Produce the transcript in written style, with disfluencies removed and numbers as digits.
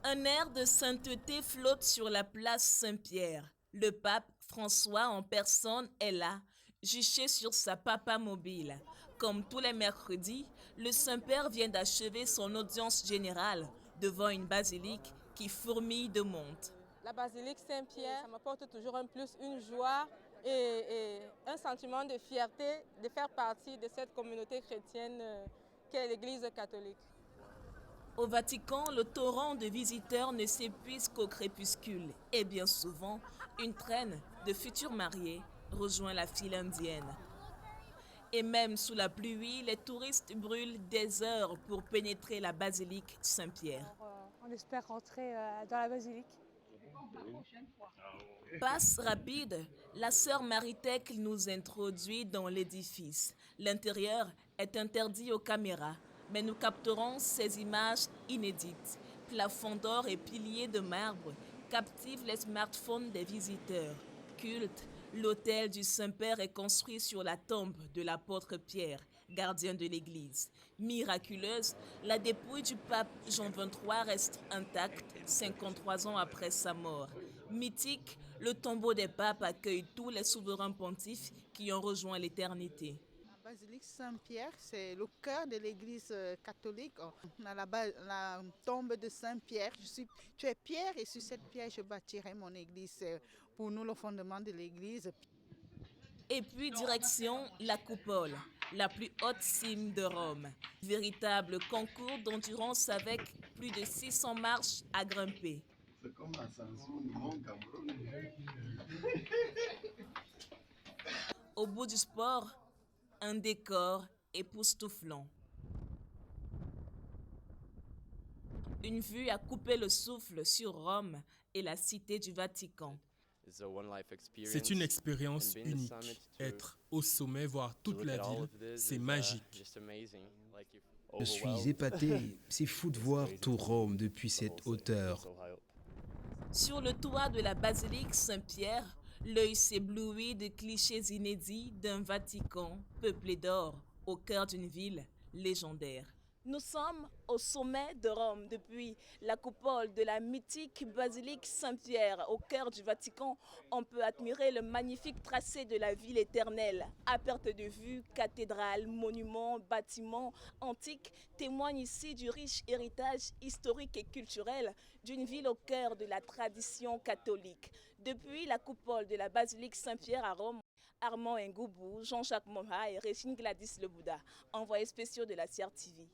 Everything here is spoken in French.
Un air de sainteté flotte sur la place Saint-Pierre. Le pape François en personne est là, juché sur sa papa mobile. Comme tous les mercredis, le Saint-Père vient d'achever son audience générale devant une basilique qui fourmille de monde. La basilique Saint-Pierre, ça m'apporte toujours un plus, une joie et un sentiment de fierté de faire partie de cette communauté chrétienne qu'est l'Église catholique. Au Vatican, le torrent de visiteurs ne s'épuise qu'au crépuscule et bien souvent, une traîne de futurs mariés rejoint la file indienne. Et même sous la pluie, les touristes brûlent des heures pour pénétrer la basilique Saint-Pierre. On espère rentrer dans la basilique. Passe rapide, la sœur Maritech nous introduit dans l'édifice. L'intérieur est interdit aux caméras, mais nous capterons ces images inédites. Plafond d'or et piliers de marbre captivent les smartphones des visiteurs. Culte, l'autel du Saint-Père est construit sur la tombe de l'apôtre Pierre, gardien de l'Église. Miraculeuse, la dépouille du pape Jean XXIII reste intacte 53 ans après sa mort. Mythique, le tombeau des papes accueille tous les souverains pontifes qui ont rejoint l'éternité. La basilique Saint-Pierre, c'est le cœur de l'Église catholique. On a la tombe de Saint-Pierre. Tu es Pierre et sur cette pierre, je bâtirai mon Église. C'est pour nous le fondement de l'Église. Et puis direction la coupole, la plus haute cime de Rome. Véritable concours d'endurance avec plus de 600 marches à grimper. C'est comme l'ascension du mont Cameroun. Au bout du sport, un décor époustouflant. Une vue à couper le souffle sur Rome et la cité du Vatican. C'est une expérience unique. Être au sommet, voir toute la ville, c'est magique. Je suis épaté. C'est fou de voir tout Rome depuis cette hauteur. Sur le toit de la basilique Saint-Pierre, l'œil s'éblouit de clichés inédits d'un Vatican peuplé d'or au cœur d'une ville légendaire. Nous sommes au sommet de Rome depuis la coupole de la mythique basilique Saint-Pierre au cœur du Vatican. On peut admirer le magnifique tracé de la ville éternelle. À perte de vue, cathédrales, monuments, bâtiments antiques témoignent ici du riche héritage historique et culturel d'une ville au cœur de la tradition catholique. Depuis la coupole de la basilique Saint-Pierre à Rome, Armand Ngoubou, Jean-Jacques Moha et Régine Gladys Le Bouddha, envoyés spéciaux de la CRTV.